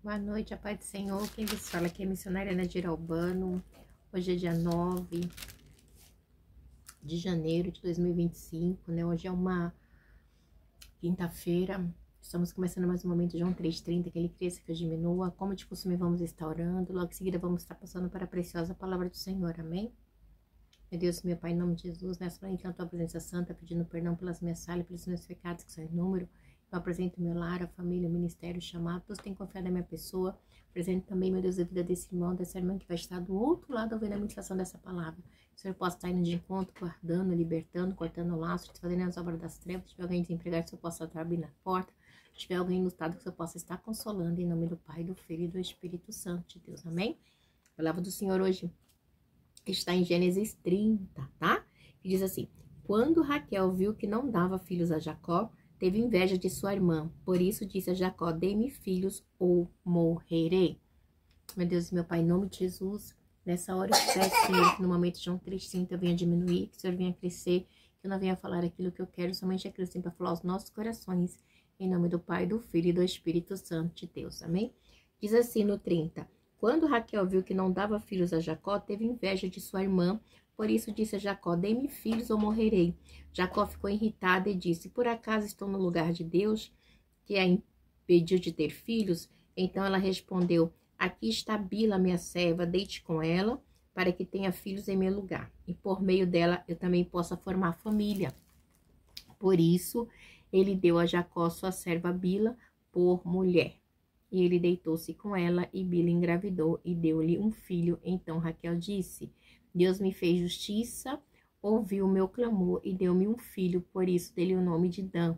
Boa noite, a paz do Senhor. Quem vos fala aqui é a missionária Nadir Albano. Hoje é dia 9 de janeiro de 2025, né? Hoje é uma quinta-feira. Estamos começando mais um momento, João 3,30, que ele cresça, que eu diminua. Como de costume, vamos estar orando. Logo em seguida, vamos estar passando para a preciosa palavra do Senhor. Amém? Meu Deus, meu Pai, em nome de Jesus, nessa noite, na tua presença santa, pedindo perdão pelas minhas falhas, pelos meus pecados, que são em número. Eu apresento meu lar, a família, o ministério, o chamado. Deus tem confiado na minha pessoa. Apresento também, meu Deus, a vida desse irmão, dessa irmã que vai estar do outro lado ouvindo a ministração dessa palavra. Que o Senhor possa estar indo de encontro, guardando, libertando, cortando o laço, desfazendo as obras das trevas. Se tiver alguém desempregado, que o Senhor possa estar abrindo a porta. Se tiver alguém lutado, que o Senhor possa estar consolando. Em nome do Pai, do Filho e do Espírito Santo de Deus. Amém? A palavra do Senhor hoje está em Gênesis 30, tá? Que diz assim: quando Raquel viu que não dava filhos a Jacó, teve inveja de sua irmã. Por isso disse a Jacó: dê-me filhos ou morrerei. Meu Deus, meu Pai, em nome de Jesus, nessa hora eu peço, Senhor, que no momento de João 3,30 eu venha diminuir, que o Senhor venha crescer, que eu não venha falar aquilo que eu quero, somente aquilo assim para falar aos nossos corações. Em nome do Pai, do Filho e do Espírito Santo de Deus. Amém? Diz assim no 30. Quando Raquel viu que não dava filhos a Jacó, teve inveja de sua irmã. Por isso disse a Jacó: dê-me filhos ou morrerei. Jacó ficou irritado e disse: por acaso estou no lugar de Deus, que a impediu de ter filhos? Então ela respondeu: aqui está Bila, minha serva, deite com ela, para que tenha filhos em meu lugar. E por meio dela eu também possa formar família. Por isso ele deu a Jacó sua serva Bila por mulher. E ele deitou-se com ela, e Bila engravidou e deu-lhe um filho. Então Raquel disse: Deus me fez justiça, ouviu o meu clamor e deu-me um filho, por isso dei-lhe o nome de Dan.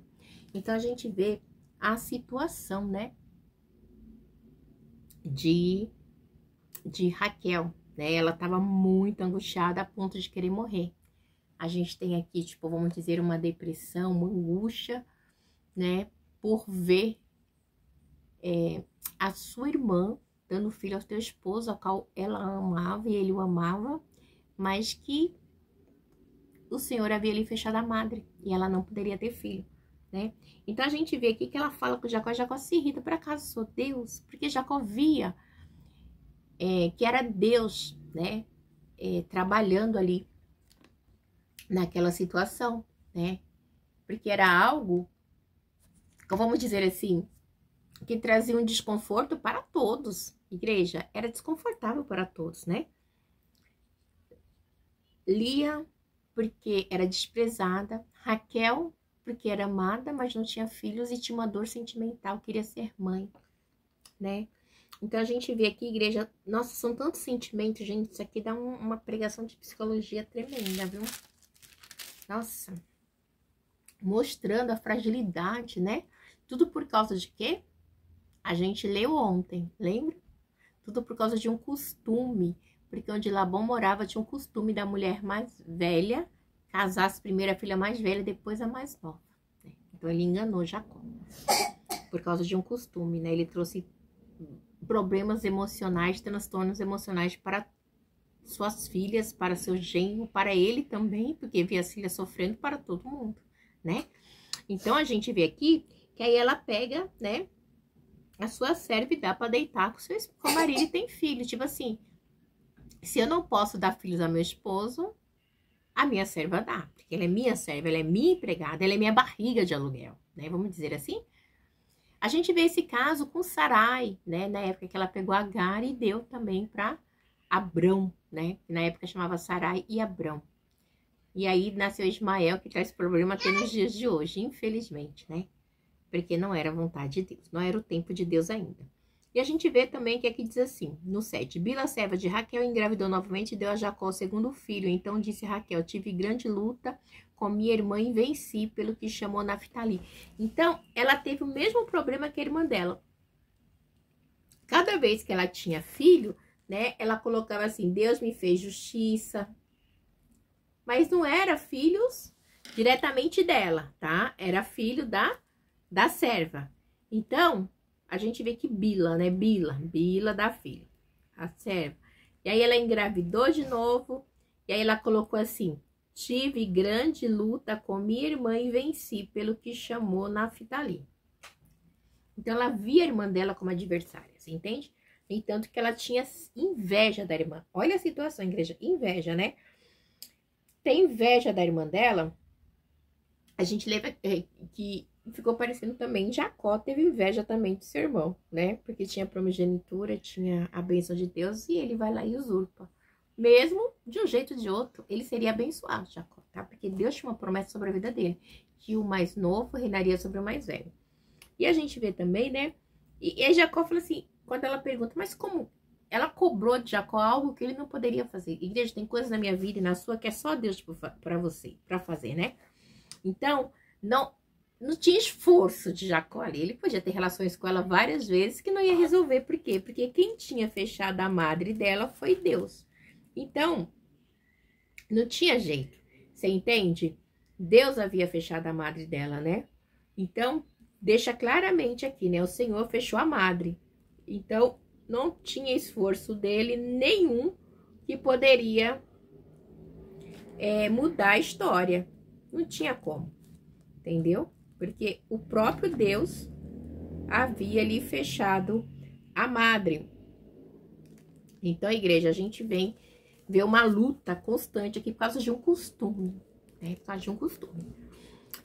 Então a gente vê a situação, né, de Raquel, né? Ela estava muito angustiada a ponto de querer morrer. A gente tem aqui, tipo, vamos dizer, uma depressão, uma angústia, né, por ver a sua irmã dando filho ao seu esposo, ao qual ela amava e ele o amava, mas que o Senhor havia lhe fechado a madre e ela não poderia ter filho, né? Então a gente vê aqui que ela fala com Jacó, Jacó se irrita: por acaso sou Deus? Porque Jacó via que era Deus, né, trabalhando ali naquela situação, né? Porque era algo, vamos dizer assim, que trazia um desconforto para todos. Igreja, era desconfortável para todos, né? Lia, porque era desprezada. Raquel, porque era amada, mas não tinha filhos e tinha uma dor sentimental, queria ser mãe, né? Então a gente vê aqui, igreja, nossa, são tantos sentimentos, gente. Isso aqui dá uma pregação de psicologia tremenda, viu? Nossa, mostrando a fragilidade, né? Tudo por causa de quê? A gente leu ontem, lembra? Tudo por causa de um costume, porque onde Labão morava tinha um costume da mulher mais velha casasse primeiro a filha mais velha, depois a mais nova, né? Então ele enganou Jacó, por causa de um costume, né? Ele trouxe problemas emocionais, transtornos emocionais para suas filhas, para seu genro, para ele também, porque via as filhas sofrendo, para todo mundo, né? Então a gente vê aqui que aí ela pega, né, a sua serva e dá para deitar com o marido e tem filho. Tipo assim, se eu não posso dar filhos ao meu esposo, a minha serva dá, porque ela é minha serva, ela é minha empregada, ela é minha barriga de aluguel, né? Vamos dizer assim. A gente vê esse caso com Sarai, né? Na época que ela pegou Agar e deu também para Abrão, né? Na época chamava Sarai e Abrão. E aí nasceu Ismael, que traz problema até nos dias de hoje, infelizmente, né? Porque não era a vontade de Deus, não era o tempo de Deus ainda. E a gente vê também que aqui diz assim, no 7, Bila, serva de Raquel, engravidou novamente e deu a Jacó o segundo filho. Então disse Raquel: tive grande luta com minha irmã e venci, pelo que chamou Naftali. Então, ela teve o mesmo problema que a irmã dela. Cada vez que ela tinha filho, né, ela colocava assim: Deus me fez justiça. Mas não era filhos diretamente dela, tá? Era filho da serva. Então, a gente vê que Bila, né? Bila dá filho, a serva. E aí ela engravidou de novo, e aí ela colocou assim: tive grande luta com minha irmã e venci, pelo que chamou Naftali. Então ela via a irmã dela como adversária. você entende? Entanto que ela tinha inveja da irmã. Olha a situação, igreja, inveja, né? Tem inveja da irmã dela, a gente lembra que ficou parecendo também, Jacó teve inveja também do seu irmão, né? Porque tinha primogenitura, tinha a bênção de Deus, e ele vai lá e usurpa. Mesmo de um jeito ou de outro, ele seria abençoado, Jacó, tá? Porque Deus tinha uma promessa sobre a vida dele, que o mais novo reinaria sobre o mais velho. E a gente vê também, né? E aí Jacó fala assim, quando ela pergunta, mas como? Ela cobrou de Jacó algo que ele não poderia fazer. Igreja, tem coisas na minha vida e na sua que é só Deus para você, para fazer, né? Então, não tinha esforço de Jacó ali. Ele podia ter relações com ela várias vezes que não ia resolver. Por quê? Porque quem tinha fechado a madre dela foi Deus. Então, não tinha jeito. Você entende? Deus havia fechado a madre dela, né? Então, deixa claramente aqui, né? O Senhor fechou a madre. Então, não tinha esforço dele nenhum que poderia mudar a história. Não tinha como, entendeu? Porque o próprio Deus havia ali fechado a madre. Então, a igreja, a gente vem ver uma luta constante aqui por causa de um costume, né? Por causa de um costume.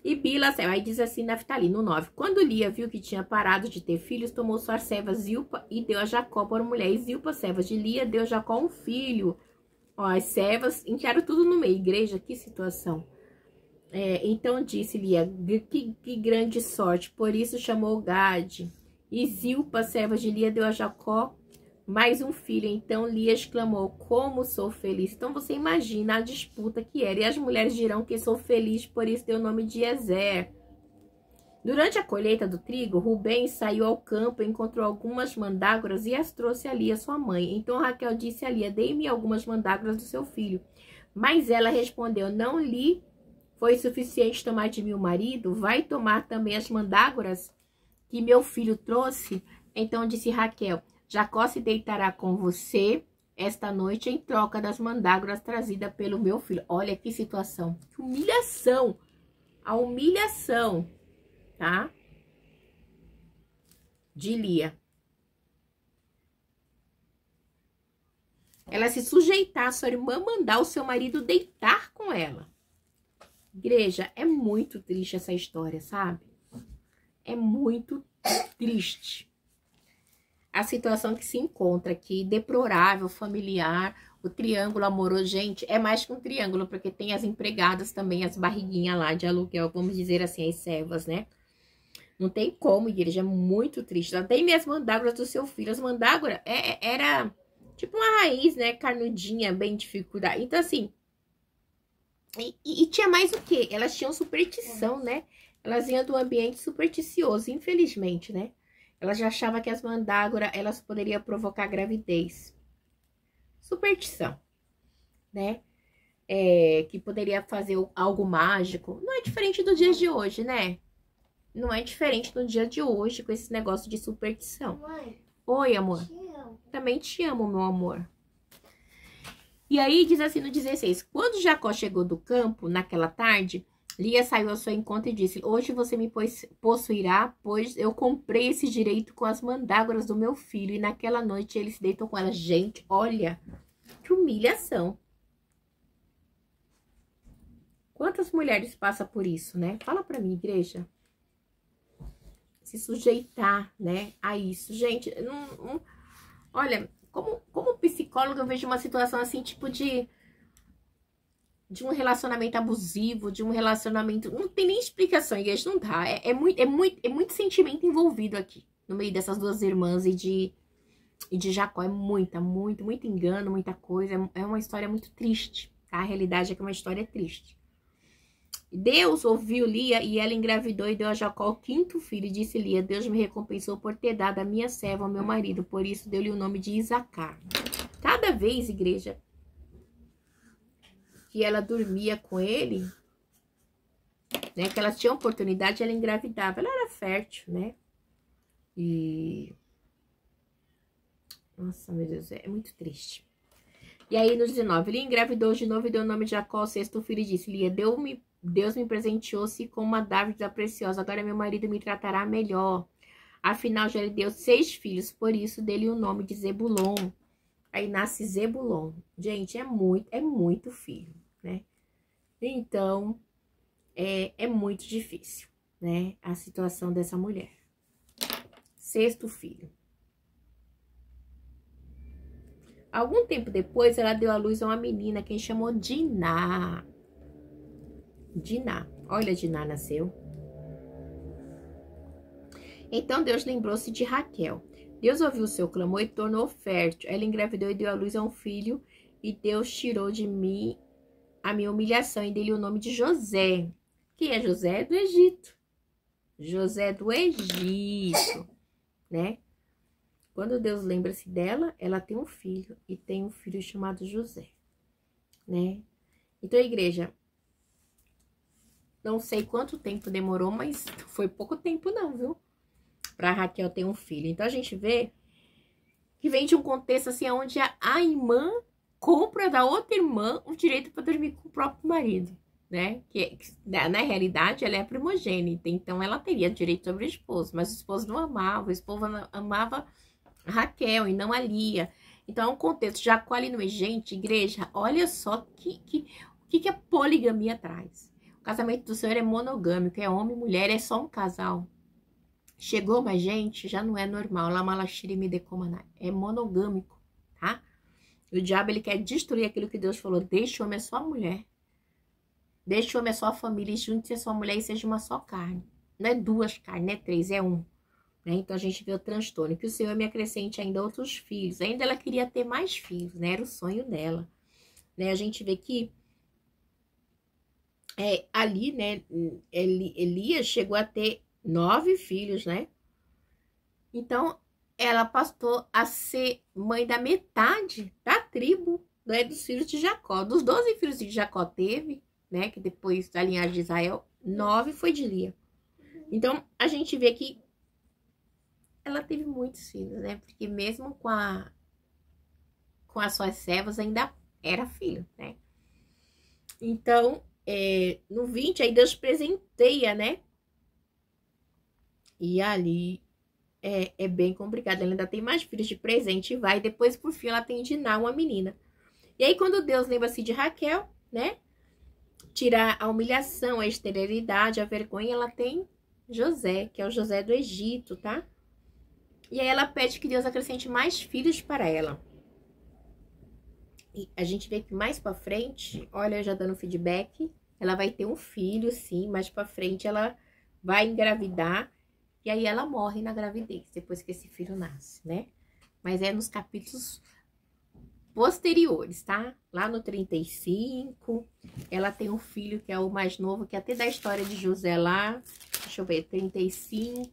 E Bila, aí diz assim, Naftali, no 9. Quando Lia viu que tinha parado de ter filhos, tomou suas servas Zilpa e deu a Jacó por mulher. E Zilpa, servas de Lia, deu a Jacó um filho. Ó, as servas enfiaram tudo no meio. Igreja, que situação. Então disse Lia, que grande sorte, por isso chamou Gade. E Zilpa, serva de Lia, deu a Jacó mais um filho. Então Lia exclamou, como sou feliz. Então você imagina a disputa que era. E as mulheres dirão que sou feliz, por isso deu o nome de Ezer. Durante a colheita do trigo, Rubem saiu ao campo, encontrou algumas mandrágoras e as trouxe a Lia, sua mãe. Então Raquel disse a Lia, dê-me algumas mandrágoras do seu filho. Mas ela respondeu, não lhe foi suficiente tomar de mim o marido? Vai tomar também as mandrágoras que meu filho trouxe? Então disse Raquel, Jacó se deitará com você esta noite em troca das mandrágoras trazidas pelo meu filho. Olha que situação, que humilhação, a humilhação, tá? De Lia. Ela se sujeitar a sua irmã mandar o seu marido deitar com ela. Igreja, é muito triste essa história, sabe? É muito triste. A situação que se encontra aqui, deplorável, familiar, o triângulo amoroso, gente, é mais que um triângulo, porque tem as empregadas também, as barriguinhas lá de aluguel, vamos dizer assim, as servas, né? Não tem como, igreja, é muito triste. Ela tem minhas mandrágoras do seu filho. As mandrágoras era tipo uma raiz, né? Carnudinha, bem dificuldade. Então, assim, e tinha mais o quê? Elas tinham superstição, né? Elas vinham do ambiente supersticioso, infelizmente, né? Elas já achavam que as mandrágoras, elas poderiam provocar gravidez. Superstição, né? Que poderia fazer algo mágico. Não é diferente do dia de hoje, né? Não é diferente do dia de hoje com esse negócio de superstição. Mãe, oi, amor. te amo. Também te amo, meu amor. E aí diz assim no 16, quando Jacó chegou do campo, naquela tarde, Lia saiu ao seu encontro e disse, hoje você me possuirá, pois eu comprei esse direito com as mandrágoras do meu filho. E naquela noite ele se deitou com ela. Gente, olha, que humilhação. Quantas mulheres passam por isso, né? Fala pra mim, igreja. Se sujeitar, né, a isso. Gente, olha... Como psicóloga, eu vejo uma situação assim, tipo de um relacionamento abusivo, de um relacionamento... Não tem nem explicação, igreja, não dá. É muito sentimento envolvido aqui, no meio dessas duas irmãs e de Jacó. É muito engano, muita coisa. É uma história muito triste, tá? A realidade é que é uma história triste. Deus ouviu Lia e ela engravidou e deu a Jacó o 5º filho. E disse Lia, Deus me recompensou por ter dado a minha serva ao meu marido. Por isso deu-lhe o nome de Isacar. Cada vez, igreja, que ela dormia com ele, né, que ela tinha oportunidade, ela engravidava. Ela era fértil, né? E... nossa, meu Deus, é muito triste. E aí, no 19, Lia engravidou de novo e deu o nome de Jacó ao 6º filho. E disse, Lia, Deus me presenteou-se com uma dávida preciosa. Agora meu marido me tratará melhor. Afinal, já lhe deu 6 filhos, por isso dele o nome de Zebulon. Aí nasce Zebulon. Gente, é muito filho, né? Então, é muito difícil, né? A situação dessa mulher. 6º filho. Algum tempo depois, ela deu à luz a uma menina, quem chamou Diná. Diná. Olha, Diná nasceu. Então, Deus lembrou-se de Raquel. Deus ouviu o seu clamor e tornou fértil. Ela engravidou e deu à luz a um filho. E Deus tirou de mim a minha humilhação e deu-lhe o nome de José. Quem é José? Do Egito. José do Egito, né? Quando Deus lembra-se dela, ela tem um filho. E tem um filho chamado José, né? Então, igreja, não sei quanto tempo demorou, mas foi pouco tempo não, viu? Pra Raquel ter um filho. Então, a gente vê que vem de um contexto assim, onde a irmã compra da outra irmã o direito para dormir com o próprio marido, né? Que na realidade, ela é a primogênita, então ela teria direito sobre o esposo, mas o esposo não amava, o esposo amava a Raquel e não a Lia. Então, é um contexto. Jacó ali no Egito, igreja, olha só o que a poligamia traz. O casamento do Senhor é monogâmico, é homem e mulher, é só um casal. Chegou mais gente, já não é normal. Lamalashiri me decomana. É monogâmico, tá? O diabo, ele quer destruir aquilo que Deus falou. Deixa o homem a sua mulher. Deixa o homem a sua família. Junte-se a sua mulher e seja uma só carne. Não é 2 carnes, não é 3, é 1. Né? Então, a gente vê o transtorno. Que o Senhor me acrescente ainda outros filhos. Ainda ela queria ter mais filhos, né? Era o sonho dela. Né? A gente vê que ali, né? Elias chegou a ter 9 filhos, né? Então, ela passou a ser mãe da metade da tribo, né, dos filhos de Jacó. Dos 12 filhos que Jacó teve, né? Que depois da linhagem de Israel, 9 foi de Lia. Então, a gente vê que ela teve muitos filhos, né? Porque mesmo com as suas servas, ainda era filho, né? Então, no 20, aí Deus presenteia, né? E ali é bem complicado. Ela ainda tem mais filhos de presente e vai. Depois, por fim, ela tem Diná, uma menina. E aí, quando Deus lembra-se de Raquel, né? Tirar a humilhação, a esterilidade, a vergonha, ela tem José, que é o José do Egito, tá? E aí ela pede que Deus acrescente mais filhos para ela. E a gente vê que mais pra frente, olha, já dando feedback, ela vai ter um filho, sim, mais pra frente ela vai engravidar. E aí ela morre na gravidez, depois que esse filho nasce, né? Mas é nos capítulos posteriores, tá? Lá no 35, ela tem um filho que é o mais novo, que até da história de José lá. Deixa eu ver, 35,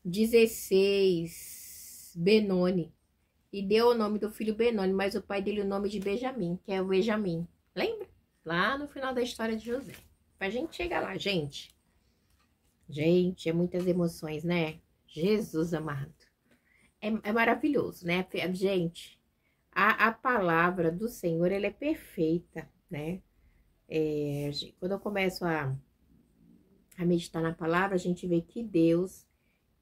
16, Benoni. E deu o nome do filho Benoni, mas o pai dele o nome de Benjamim, que é o Benjamim. Lembra? Lá no final da história de José. Pra gente chegar lá, gente. Gente, é muitas emoções, né? Jesus amado. É maravilhoso, né? Gente, a palavra do Senhor, ela é perfeita, né? Quando eu começo a meditar na palavra, a gente vê que Deus,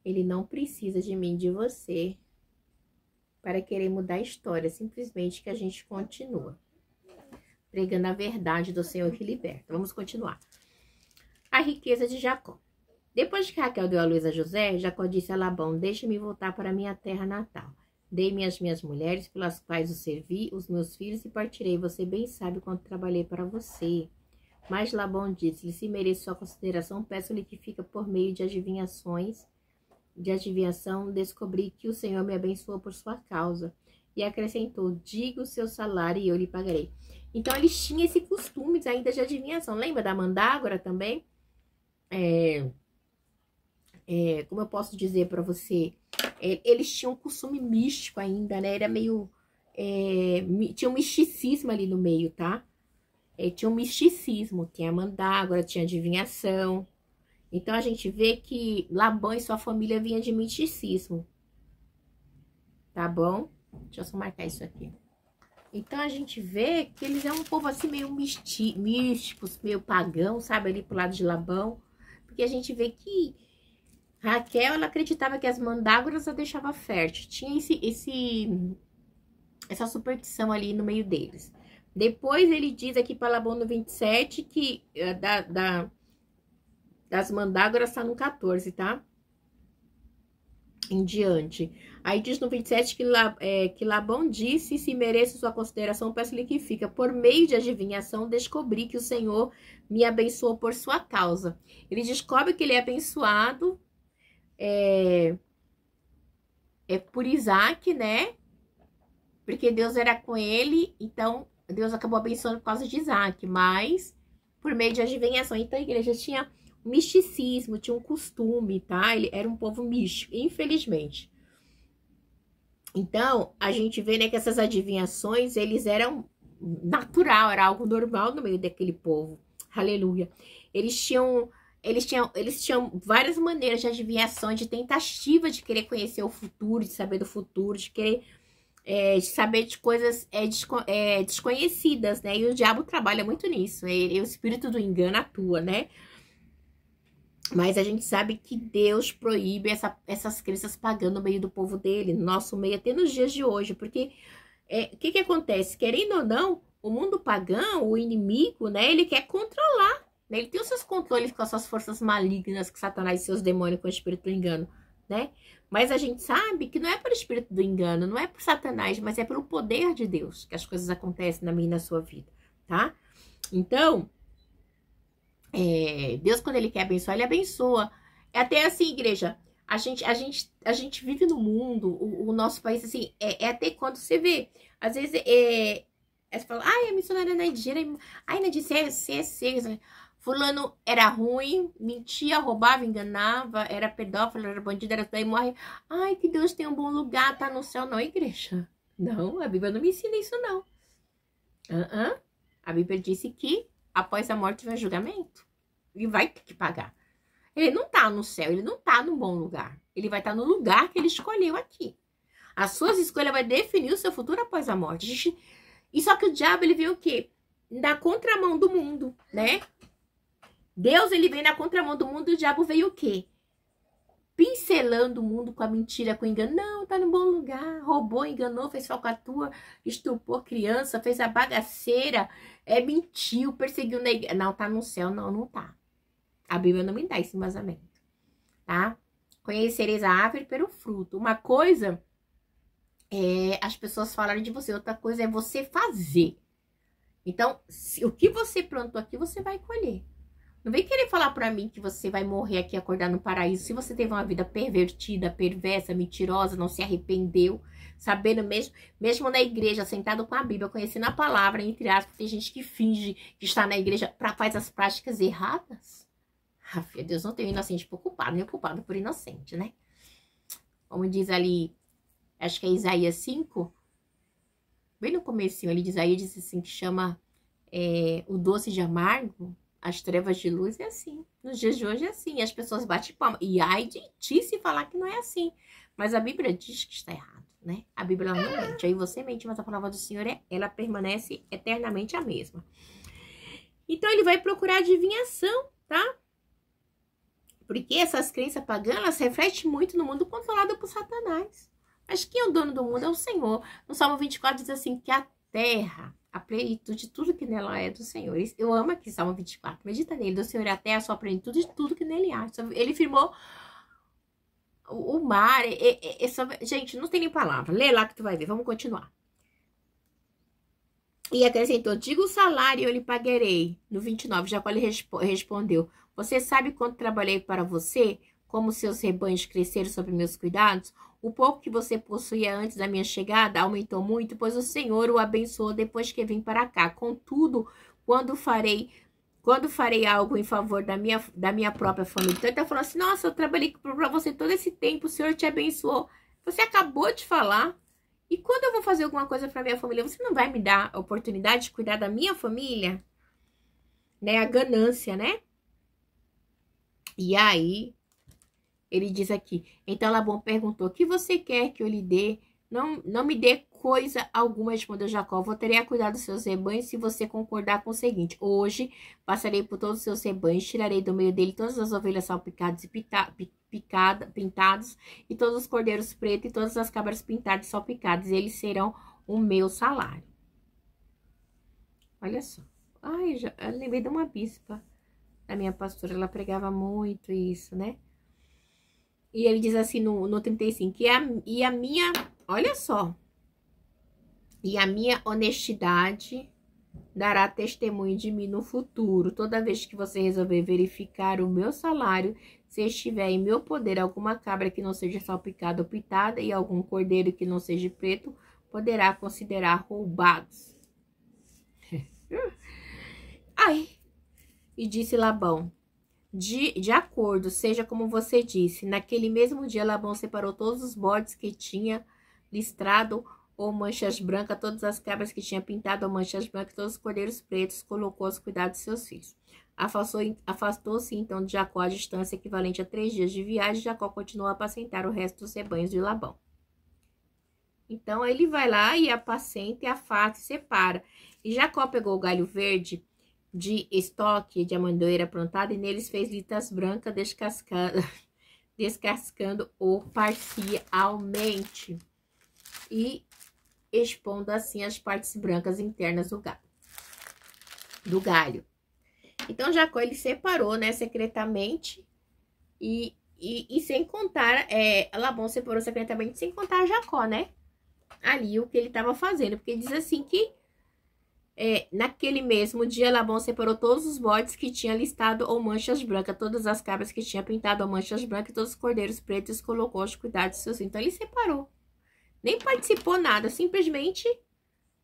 ele não precisa de mim, de você, para querer mudar a história. Simplesmente que a gente continua pregando a verdade do Senhor que liberta. Vamos continuar. A riqueza de Jacó. Depois que Raquel deu à luz a José, Jacó disse a Labão: deixe-me voltar para minha terra natal. Dei-me as minhas mulheres, pelas quais o servi, os meus filhos, e partirei. Você bem sabe quanto trabalhei para você. Mas Labão disse-lhe: se mereço sua consideração, peço-lhe que fica por meio de adivinhação, descobri que o Senhor me abençoou por sua causa. E acrescentou: diga o seu salário e eu lhe pagarei. Então, eles tinham esse costume ainda de adivinhação. Lembra da mandágora também? Como eu posso dizer para você? Eles tinham um costume místico ainda, né? Era meio... tinha um misticismo ali no meio, tá? Tinha um misticismo. Tinha a mandágora, tinha adivinhação. Então, a gente vê que Labão e sua família vinha de misticismo. Tá bom? Deixa eu só marcar isso aqui. Então a gente vê que eles é um povo assim meio místicos, meio pagão, sabe? Ali pro lado de Labão. Porque a gente vê que Raquel, ela acreditava que as mandrágoras a deixava fértil. Tinha essa superstição ali no meio deles. Depois ele diz aqui para Labão no 27 que das mandrágoras está no 14, tá? Em diante. Aí diz no 27 que Labão disse: se mereço sua consideração, peço-lhe que fica. Por meio de adivinhação, descobri que o Senhor me abençoou por sua causa. Ele descobre que ele é abençoado por Isaac, né? Porque Deus era com ele, então Deus acabou abençoando por causa de Isaac, mas por meio de adivinhação. Então a igreja tinha misticismo, tinha um costume, tá? Ele era um povo místico, infelizmente. Então, a gente vê, né, que essas adivinhações, eles eram natural, era algo normal no meio daquele povo. Aleluia. Eles tinham várias maneiras de adivinhação, de tentativa de querer conhecer o futuro, de saber do futuro, de querer de saber de coisas desconhecidas, né? E o diabo trabalha muito nisso. O espírito do engano atua, né? Mas a gente sabe que Deus proíbe essas crenças pagando no meio do povo dele, no nosso meio, até nos dias de hoje. Porque o que acontece? Querendo ou não, o mundo pagão, o inimigo, né? Ele quer controlar. Né? Ele tem os seus controles com as suas forças malignas, que Satanás e seus demônios com o espírito do engano, né? Mas a gente sabe que não é pelo espírito do engano, não é por Satanás, mas é pelo poder de Deus que as coisas acontecem na minha e na sua vida, tá? Então, Deus, quando ele quer abençoar, ele abençoa. É até assim, igreja, a gente vive no mundo, o nosso país, assim, até quando você vê, às vezes, você fala, ai, a missionária Naidira, ai, Naidira, você fulano era ruim, mentia, roubava, enganava, era pedófilo, era bandido, era daí morre. Ai, que Deus tem um bom lugar, tá no céu. Não, igreja. Não, a Bíblia não me ensina isso, não. A Bíblia disse que após a morte vem o julgamento. Ele vai ter que pagar. Ele não tá no céu, ele não tá num bom lugar. Ele vai estar no lugar que ele escolheu aqui. As suas escolhas vai definir o seu futuro após a morte. E só que o diabo, ele veio o quê? Na contramão do mundo, né? Deus, ele vem na contramão do mundo e o diabo veio o quê? Pincelando o mundo com a mentira, com o engano. Não, tá no bom lugar. Roubou, enganou, fez falcatrua, estuprou criança, fez a bagaceira, mentiu, perseguiu na igreja. Não, tá no céu. Não, não tá. A Bíblia não me dá esse embasamento, tá? Conhecereis a árvore pelo fruto. Uma coisa as pessoas falarem de você, outra coisa é você fazer. Então, o que você plantou aqui, você vai colher. Não vem querer falar pra mim que você vai morrer aqui e acordar no paraíso se você teve uma vida pervertida, perversa, mentirosa, não se arrependeu, sabendo mesmo na igreja, sentado com a Bíblia, conhecendo a palavra, entre aspas, tem gente que finge que está na igreja faz as práticas erradas. Deus não tem o inocente por culpado, nem o culpado por inocente, né? Como diz ali, acho que é Isaías 5, bem no comecinho ali de Isaías, diz assim, que chama o doce de amargo, as trevas de luz, é assim. Nos dias de hoje é assim. As pessoas batem palma. E ai de ti se falar que não é assim. Mas a Bíblia diz que está errado, né? A Bíblia não mente. Aí você mente, mas a palavra do Senhor, ela permanece eternamente a mesma. Então, ele vai procurar adivinhação, tá? Porque essas crenças pagãs, elas refletem muito no mundo controlado por Satanás. Mas quem é o dono do mundo é o Senhor. No Salmo 24 diz assim, que a terra, a plenitude, tudo que nela é do Senhor. Eu amo aqui Salmo 24. Medita nele. Do Senhor é a terra, a sua plenitude de tudo que nele há. Ele firmou o mar. Gente, não tem nem palavra. Lê lá que tu vai ver. Vamos continuar. E acrescentou, diga o salário, eu lhe pagarei. No 29, Jacó lhe respondeu, você sabe quanto trabalhei para você? Como seus rebanhos cresceram sob meus cuidados? O pouco que você possuía antes da minha chegada aumentou muito, pois o Senhor o abençoou depois que vim para cá. Contudo, quando farei algo em favor da minha própria família? Então, ele está falando assim, nossa, eu trabalhei para você todo esse tempo, o Senhor te abençoou. Você acabou de falar. E quando eu vou fazer alguma coisa para minha família, você não vai me dar a oportunidade de cuidar da minha família? Né? A ganância, né? E aí, ele diz aqui, então Labão perguntou, o que você quer que eu lhe dê? Não me dê coisa alguma, respondeu Jacó. Voltarei a cuidar dos seus rebanhos se você concordar com o seguinte. Hoje passarei por todos os seus rebanhos, tirarei do meio dele todas as ovelhas salpicadas e pintadas, e todos os cordeiros pretos e todas as cabras pintadas e salpicadas. E eles serão o meu salário. Olha só. Ai, eu lembrei de uma bispa da minha pastora. Ela pregava muito isso, né? E ele diz assim no 35. E a minha... Olha só. E a minha honestidade dará testemunho de mim no futuro. Toda vez que você resolver verificar o meu salário, se estiver em meu poder alguma cabra que não seja salpicada ou pitada e algum cordeiro que não seja preto, poderá considerar roubados. Ai, e disse Labão, de acordo, seja como você disse. Naquele mesmo dia, Labão separou todos os bodes que tinha listrado ou manchas brancas, todas as cabras que tinha pintado ou manchas brancas, todos os cordeiros pretos, colocou aos cuidados de seus filhos. Afastou-se então de Jacó a distância equivalente a 3 dias de viagem. Jacó continuou a apacentar o resto dos rebanhos de Labão. Então, ele vai lá e apacenta, e afasta e separa. E Jacó pegou o galho verde de estoque de amendoeira plantada, e neles fez litas brancas, descascando-o parcialmente e expondo assim as partes brancas internas do galho. Então, Jacó, ele separou, né, secretamente, e sem contar, Labão separou secretamente, sem contar Jacó, né, ali o que ele estava fazendo, porque diz assim que naquele mesmo dia, Labão separou todos os bodes que tinha listado ou manchas brancas, todas as cabras que tinha pintado ou manchas brancas, e todos os cordeiros pretos, colocou aos cuidados de seus filhos. Então, ele separou. Nem participou nada, simplesmente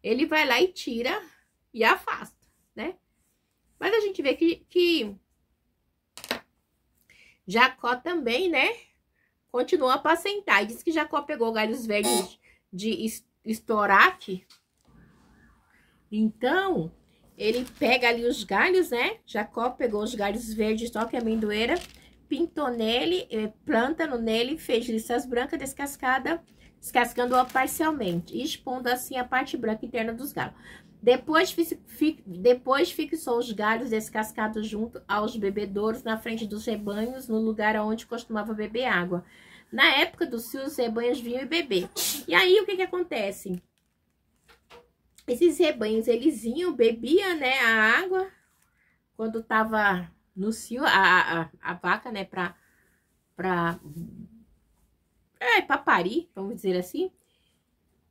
ele vai lá e tira e afasta, né? Mas a gente vê que Jacó também, né, continuou a apacentar. E diz que Jacó pegou galhos verdes de estoraque. Então, ele pega ali os galhos, né? Jacó pegou os galhos verdes de estoque, amendoeira, pintou nele, planta nele, fez listas brancas, descascando-a parcialmente e expondo assim a parte branca interna dos galhos. Depois fixou os galhos descascados junto aos bebedouros na frente dos rebanhos, no lugar onde costumava beber água. Na época do cio, os rebanhos vinham e beber. E aí, o que acontece? Esses rebanhos, eles iam, bebiam, né, a água, quando tava no cio, a vaca, né, pra parir, vamos dizer assim,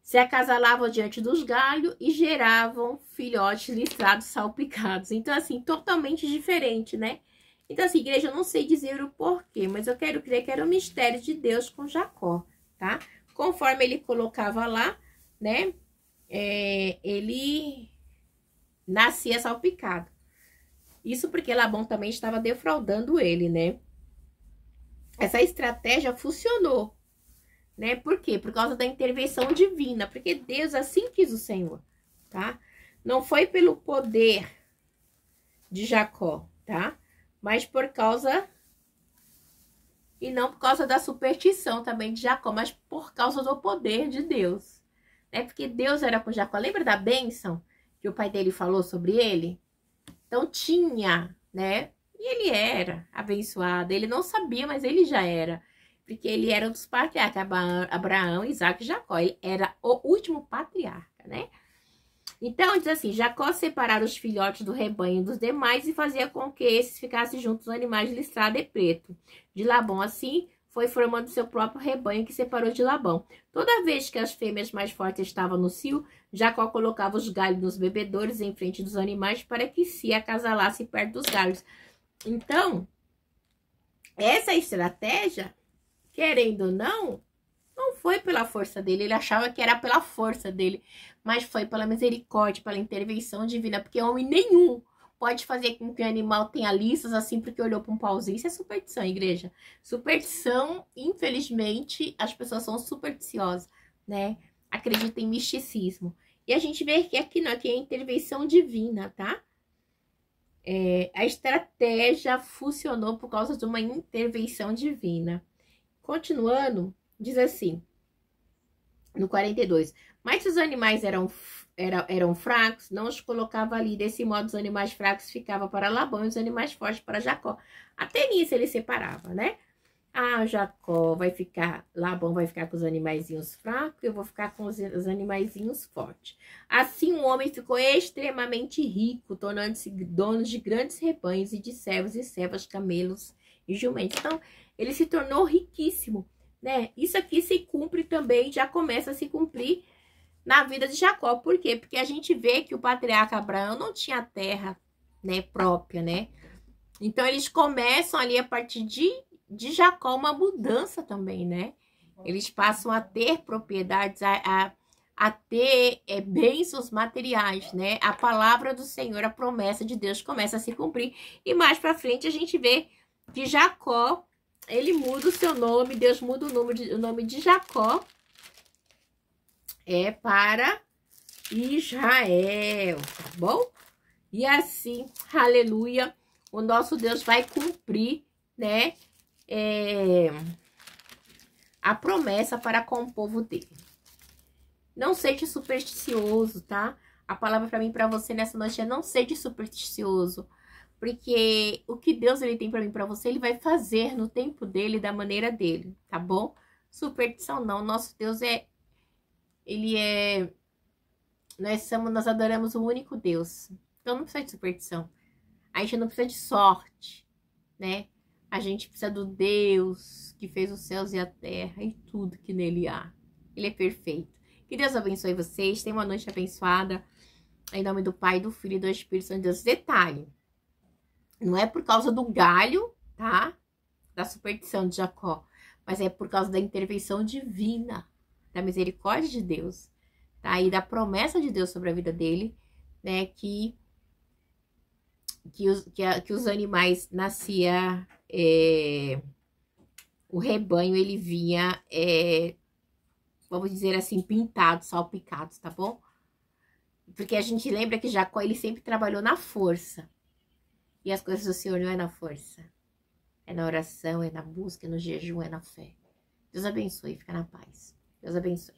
se acasalavam diante dos galhos e geravam filhotes listrados, salpicados. Então, assim, totalmente diferente, né? Então, assim, igreja, eu não sei dizer o porquê, mas eu quero crer que era o mistério de Deus com Jacó, tá? Conforme ele colocava lá, né, ele nascia salpicado. Isso porque Labão também estava defraudando ele, né? Essa estratégia funcionou, né? Por quê? Por causa da intervenção divina, porque Deus assim quis o Senhor, tá? Não foi pelo poder de Jacó, tá? Mas por causa... E não por causa da superstição também de Jacó, mas por causa do poder de Deus. Né? Porque Deus era com Jacó. Lembra da bênção que o pai dele falou sobre ele? Então tinha, né? E ele era abençoado. Ele não sabia, mas ele já era. Porque ele era um dos patriarcas, Abraão, Isaac e Jacó. Ele era o último patriarca, né? Então, diz assim, Jacó separara os filhotes do rebanho dos demais e fazia com que esses ficassem juntos aos animais listrados e preto de Labão. Assim, foi formando seu próprio rebanho que separou de Labão. Toda vez que as fêmeas mais fortes estavam no cio, Jacó colocava os galhos nos bebedouros em frente dos animais para que se acasalassem perto dos galhos. Então, essa estratégia, querendo ou não foi pela força dele. Ele achava que era pela força dele, mas foi pela misericórdia, pela intervenção divina, porque homem nenhum pode fazer com que o animal tenha listas assim porque olhou para um pauzinho. Isso é superstição, igreja. Superstição, infelizmente, as pessoas são supersticiosas, né? Acreditam em misticismo. E a gente vê que aqui não, aqui é intervenção divina, tá? A estratégia funcionou por causa de uma intervenção divina. Continuando, diz assim: no 42. Mas se os animais eram fracos, não os colocava ali. Desse modo, os animais fracos ficavam para Labão e os animais fortes para Jacó. Até nisso ele separava, né? Ah, Jacó vai ficar, Labão vai ficar com os animaizinhos fracos, eu vou ficar com os animaizinhos fortes. Assim o homem ficou extremamente rico, tornando-se dono de grandes rebanhos e de servos e servas, camelos e jumentos. Então, ele se tornou riquíssimo, né? Isso aqui se cumpre também, já começa a se cumprir na vida de Jacó. Por quê? Porque a gente vê que o patriarca Abraão não tinha terra, né, própria, né? Então, eles começam ali a partir de Jacó uma mudança também, né? Eles passam a ter propriedades, a ter bênçãos materiais, né? A palavra do Senhor, a promessa de Deus começa a se cumprir. E mais pra frente a gente vê que Jacó, ele muda o seu nome, Deus muda o nome de Jacó para Israel, tá bom? E assim, aleluia, o nosso Deus vai cumprir, né? A promessa para com o povo dele. Não seja supersticioso, tá? A palavra para mim, para você nessa noite é não seja supersticioso, porque o que Deus ele tem para mim, para você, ele vai fazer no tempo dele, da maneira dele, tá bom? Superstição não, nosso Deus nós adoramos o único Deus. Então não precisa de superstição. A gente não precisa de sorte, né? A gente precisa do Deus que fez os céus e a terra e tudo que nele há. Ele é perfeito. Que Deus abençoe vocês. Tenham uma noite abençoada. Em nome do Pai, do Filho e do Espírito Santo de Deus. Detalhe. Não é por causa do galho, tá? Da superstição de Jacó. Mas é por causa da intervenção divina. Da misericórdia de Deus. Tá? E da promessa de Deus sobre a vida dele. Né? Que os animais nascia, o rebanho ele vinha, vamos dizer assim, pintados, salpicados, tá bom? Porque a gente lembra que Jacó ele sempre trabalhou na força. E as coisas do Senhor não é na força. É na oração, é na busca, é no jejum, é na fé. Deus abençoe, fica na paz. Deus abençoe.